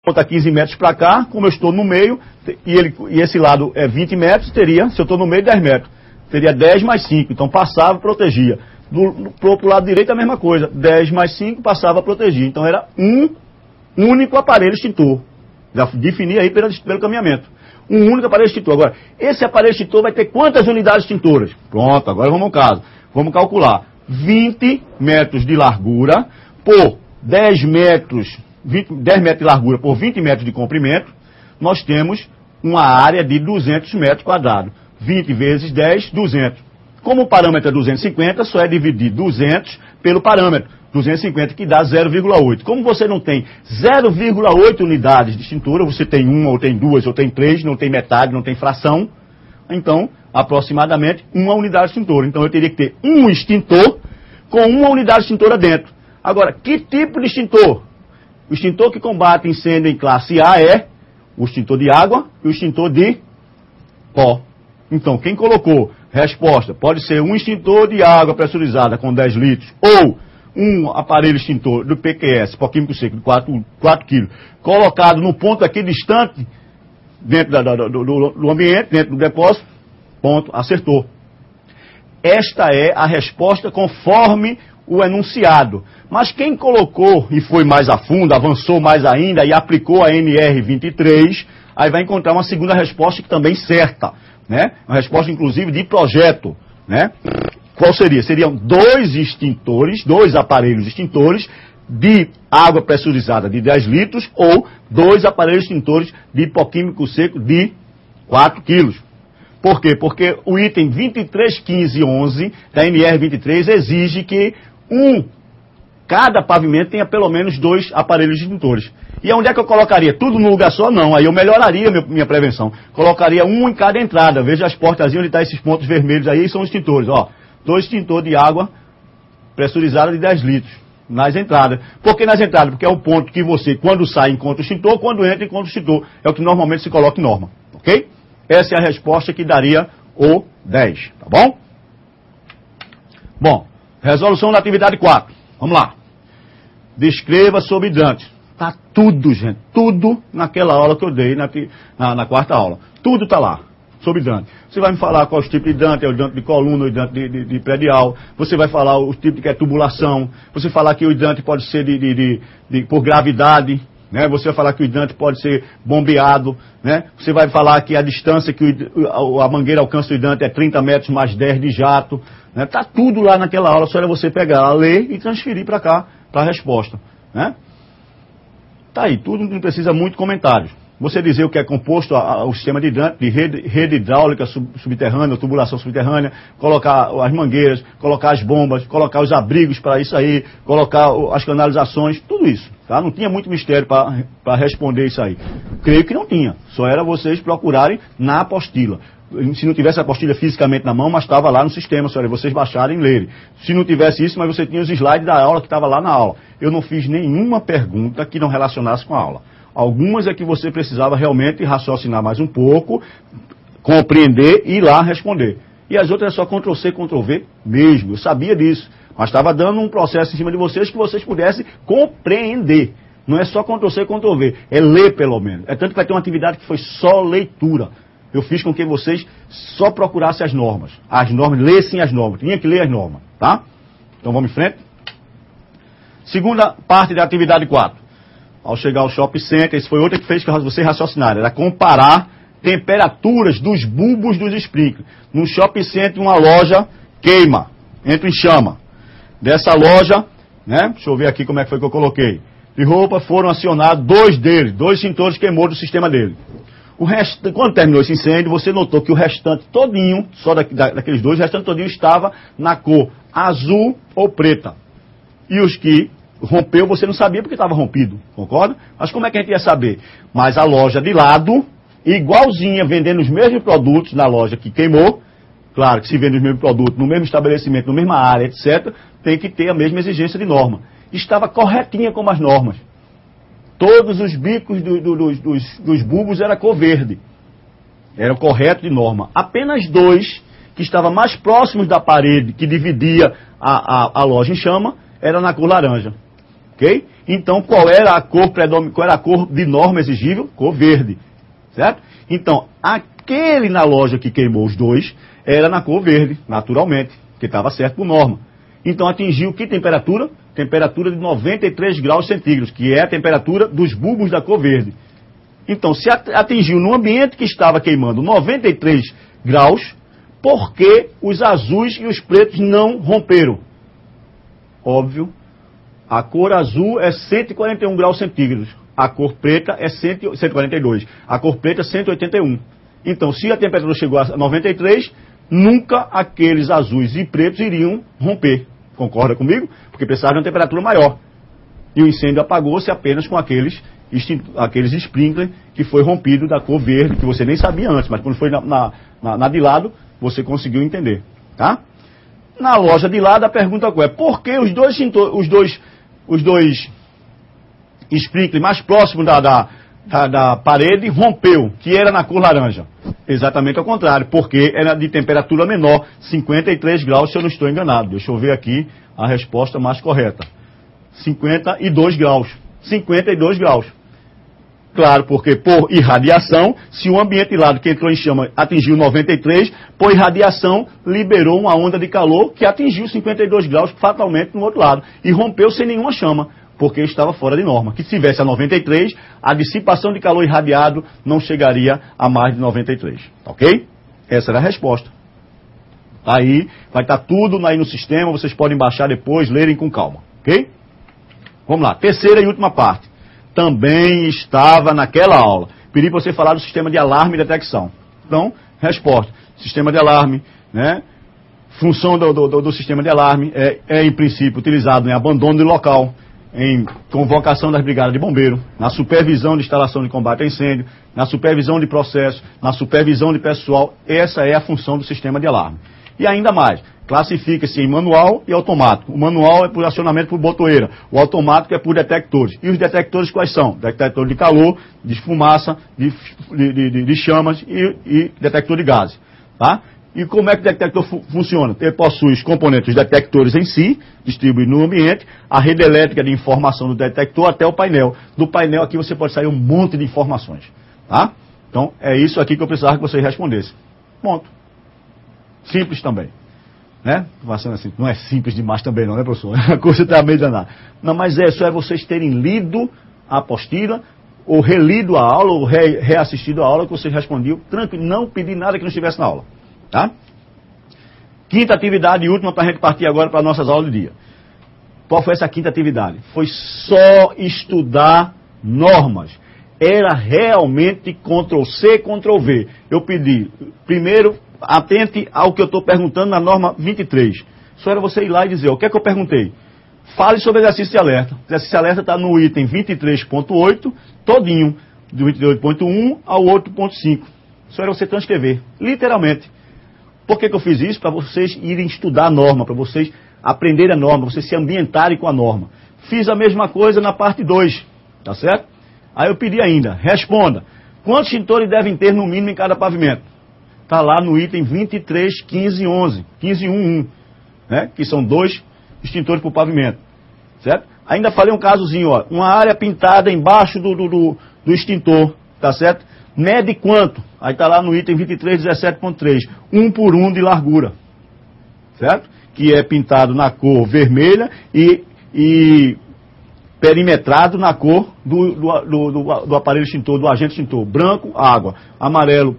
Conta 15 metros para cá, como eu estou no meio, e esse lado é 20 metros, teria, se eu estou no meio, 10 metros. Teria 10 mais 5, então passava, protegia. Pro outro lado direito a mesma coisa, 10 mais 5, passava, protegia. Então era um único aparelho extintor. Já defini aí pelo caminhamento. Um único aparelho extintor. Agora, esse aparelho extintor vai ter quantas unidades extintoras? Pronto, agora vamos ao caso. Vamos calcular. 20 metros de largura por 10 metros de largura por 20 metros de comprimento, nós temos uma área de 200 metros quadrados. 20 vezes 10, 200. Como o parâmetro é 250, só é dividir 200 pelo parâmetro. 250 que dá 0,8. Como você não tem 0,8 unidades de extintora, você tem uma, ou tem duas, ou tem três, não tem metade, não tem fração, então, aproximadamente, uma unidade extintora. Então, eu teria que ter um extintor com uma unidade extintora dentro. Agora, que tipo de extintor? O extintor que combate incêndio em classe A é o extintor de água e o extintor de pó. Então, quem colocou resposta pode ser um extintor de água pressurizada com 10 litros ou um aparelho extintor do PQS, pó químico seco, de 4 kg, colocado no ponto aqui distante, dentro do ambiente, dentro do depósito, ponto, acertou. Esta é a resposta conforme o enunciado. Mas quem colocou e foi mais a fundo, avançou mais ainda e aplicou a NR23, aí vai encontrar uma segunda resposta que também certa, né? Uma resposta, inclusive, de projeto, né? Qual seria? Seriam dois aparelhos extintores de água pressurizada de 10 litros ou 2 aparelhos extintores de pó químico seco de 4 quilos. Por quê? Porque o item 23.15.11 da NR23 exige que cada pavimento tenha pelo menos 2 aparelhos extintores. E onde é que eu colocaria? Tudo num lugar só? Não. Aí eu melhoraria minha prevenção. Colocaria um em cada entrada. Veja as portazinhas onde estão esses pontos vermelhos aí, são extintores. Ó, 2 extintores de água pressurizada de 10 litros nas entradas. Por que nas entradas? Porque é o ponto que você, quando sai, encontra o extintor, quando entra, encontra o extintor. É o que normalmente se coloca em norma. Ok? Essa é a resposta que daria o 10. Tá bom? Bom, resolução da atividade 4. Vamos lá. Descreva sobre hidrante. Tá tudo, gente. Tudo naquela aula que eu dei na quarta aula. Tudo está lá. Sobre hidrante. Você vai me falar qual é o tipo de hidrante, é o hidrante de coluna, o hidrante de predial. Você vai falar o tipo de tubulação. Você falar que o hidrante pode ser por gravidade. Né? Você vai falar que o hidrante pode ser bombeado. Né? Você vai falar que a distância que a mangueira alcança o hidrante é 30 metros mais 10 de jato. Está tudo lá naquela aula, só era você pegar, ler e transferir para cá, para a resposta. Né? Tá aí, tudo não precisa muito comentários. Você dizer o que é composto o sistema de hidrante, de rede hidráulica subterrânea, tubulação subterrânea, colocar as mangueiras, colocar as bombas, colocar os abrigos para isso aí, colocar as canalizações, tudo isso. Tá? Não tinha muito mistério para responder isso aí. Creio que não tinha, só era vocês procurarem na apostila. Se não tivesse a apostila fisicamente na mão, mas estava lá no sistema, só era vocês baixarem e lerem. Se não tivesse isso, mas você tinha os slides da aula que estava lá na aula. Eu não fiz nenhuma pergunta que não relacionasse com a aula. Algumas é que você precisava realmente raciocinar mais um pouco, compreender e ir lá responder. E as outras é só Ctrl+C, Ctrl+V mesmo. Eu sabia disso. Mas estava dando um processo em cima de vocês que vocês pudessem compreender. Não é só Ctrl+C, Ctrl+V. É ler pelo menos. É tanto que vai ter uma atividade que foi só leitura. Eu fiz com que vocês só procurassem as normas. As normas, lessem as normas. Tinha que ler as normas. Tá? Então vamos em frente. Segunda parte da atividade 4. Ao chegar ao shopping center, isso foi outra que fez que você raciocinar, era comparar temperaturas dos bulbos dos sprinklers. No shopping center, uma loja queima, entra em chama. Dessa loja, né, deixa eu ver aqui como é que foi que eu coloquei. De roupa foram acionados 2 deles, 2 extintores queimou do sistema dele. Quando terminou esse incêndio, você notou que o restante todinho, só daqueles 2, o restante todinho estava na cor azul ou preta. E os que rompeu, você não sabia porque estava rompido, concorda? Mas como é que a gente ia saber? Mas a loja de lado, igualzinha, vendendo os mesmos produtos na loja que queimou, claro que se vende os mesmos produtos no mesmo estabelecimento, na mesma área, etc., tem que ter a mesma exigência de norma. Estava corretinha como as normas. Todos os bicos dos bulbos era cor verde. Era o correto de norma. Apenas 2, que estavam mais próximos da parede, que dividia a loja em chama, era na cor laranja. Ok? Então, qual era a cor de norma exigível? Cor verde. Certo? Então, aquele na loja que queimou os dois era na cor verde, naturalmente, que estava certo por norma. Então, atingiu que temperatura? Temperatura de 93 graus centígrados, que é a temperatura dos bulbos da cor verde. Então, se atingiu no ambiente que estava queimando 93 graus, por que os azuis e os pretos não romperam? Óbvio, a cor azul é 141 graus centígrados, a cor preta é 142, a cor preta é 181. Então, se a temperatura chegou a 93, nunca aqueles azuis e pretos iriam romper. Concorda comigo? Porque precisava de uma temperatura maior. E o incêndio apagou-se apenas com aqueles sprinklers que foi rompido da cor verde, que você nem sabia antes, mas quando foi na de lado, você conseguiu entender. Tá? Na loja de lado, a pergunta é: por que os dois sprinklers mais próximos da parede rompeu, que era na cor laranja? Exatamente ao contrário, porque era de temperatura menor, 53 graus, se eu não estou enganado. Deixa eu ver aqui a resposta mais correta. 52 graus. 52 graus. Claro, porque por irradiação, se o ambiente de lado que entrou em chama atingiu 93, por irradiação liberou uma onda de calor que atingiu 52 graus fatalmente no outro lado e rompeu sem nenhuma chama, porque estava fora de norma. Que se tivesse a 93, a dissipação de calor irradiado não chegaria a mais de 93. Ok? Essa era a resposta. Aí vai estar tudo aí no sistema, vocês podem baixar depois, lerem com calma. Ok? Vamos lá, terceira e última parte. Também estava naquela aula. Pedi para você falar do sistema de alarme e detecção. Então, resposta. Sistema de alarme, né? Função do sistema de alarme é, em princípio, utilizado em abandono de local, em convocação das brigadas de bombeiro, na supervisão de instalação de combate a incêndio, na supervisão de processo, na supervisão de pessoal. Essa é a função do sistema de alarme. E ainda mais, classifica-se em manual e automático. O manual é por acionamento por botoeira, o automático é por detectores. E os detectores quais são? Detector de calor, de fumaça, de chamas e detector de gases. Tá? E como é que o detector funciona? Ele possui os componentes dos detectores em si, distribuídos no ambiente, a rede elétrica de informação do detector até o painel. Do painel aqui você pode sair um monte de informações. Tá? Então é isso aqui que eu precisava que vocês respondessem. Ponto. Simples também. Né? Assim, não é simples demais também não, né, professor? A coisa está meio danada. Não, mas só é vocês terem lido a apostila, ou relido a aula, ou reassistido a aula que vocês respondiam. Tranquilo, não pedi nada que não estivesse na aula. Tá? Quinta atividade e última para a gente partir agora para nossas aulas do dia. Qual foi essa quinta atividade? Foi só estudar normas. Era realmente Ctrl+C, Ctrl+V. Eu pedi, primeiro, atente ao que eu estou perguntando na norma 23. Só era você ir lá e dizer, o que é que eu perguntei? Fale sobre exercício de alerta. O exercício de alerta está no item 23.8, todinho, do 28.1 ao 8.5. Só era você transcrever, literalmente. Por que eu fiz isso? Para vocês irem estudar a norma, para vocês aprenderem a norma, vocês se ambientarem com a norma. Fiz a mesma coisa na parte 2, tá certo? Aí eu pedi ainda, responda, quantos extintores devem ter no mínimo em cada pavimento? Está lá no item 23.15.11, 15.1.1, né? Que são 2 extintores por pavimento, certo? Ainda falei um casozinho, ó, uma área pintada embaixo do extintor, tá certo? Mede quanto? Aí está lá no item 23.17.3, 1 por 1 de largura, certo? Que é pintado na cor vermelha e perimetrado na cor do aparelho extintor, do agente extintor. Branco, água. Amarelo,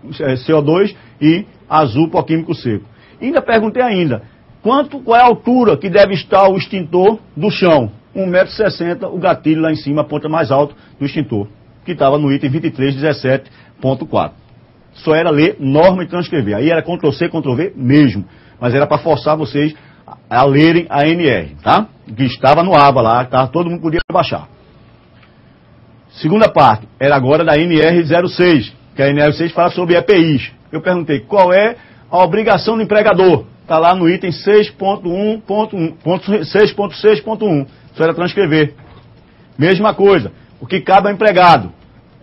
CO2 e azul, pó químico seco. Ainda perguntei qual é a altura que deve estar o extintor do chão? 1,60 m, o gatilho lá em cima, a ponta mais alta do extintor, que estava no item 23.17.4. Só era ler norma e transcrever. Aí era Ctrl+C, Ctrl+V mesmo. Mas era para forçar vocês a lerem a NR, tá? Que estava no aba lá, tá? Todo mundo podia baixar. Segunda parte, era agora da NR06, que a NR06 fala sobre EPIs. Eu perguntei, qual é a obrigação do empregador? Está lá no item 6.6.1. Só era transcrever. Mesma coisa, o que cabe ao empregado?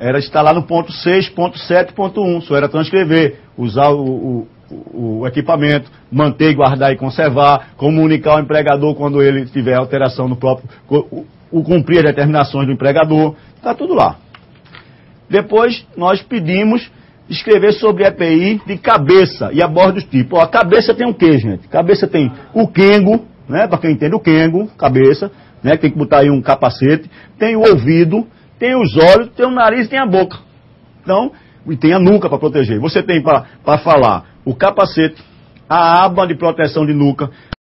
Está lá no ponto 6.7.1. Só era transcrever, usar o equipamento, manter, guardar e conservar, comunicar ao empregador quando ele tiver alteração no próprio o cumprir as determinações do empregador, está tudo lá. Depois, nós pedimos escrever sobre EPI de cabeça e aborda os tipos. Ó, a cabeça tem o quê, gente? Cabeça tem o quengo, né? Para quem entende o quengo, cabeça, né? Tem que botar aí um capacete. Tem o ouvido, tem os olhos, tem o nariz e tem a boca. Então, e tem a nuca para proteger. Você tem para falar o capacete, a aba de proteção de nuca,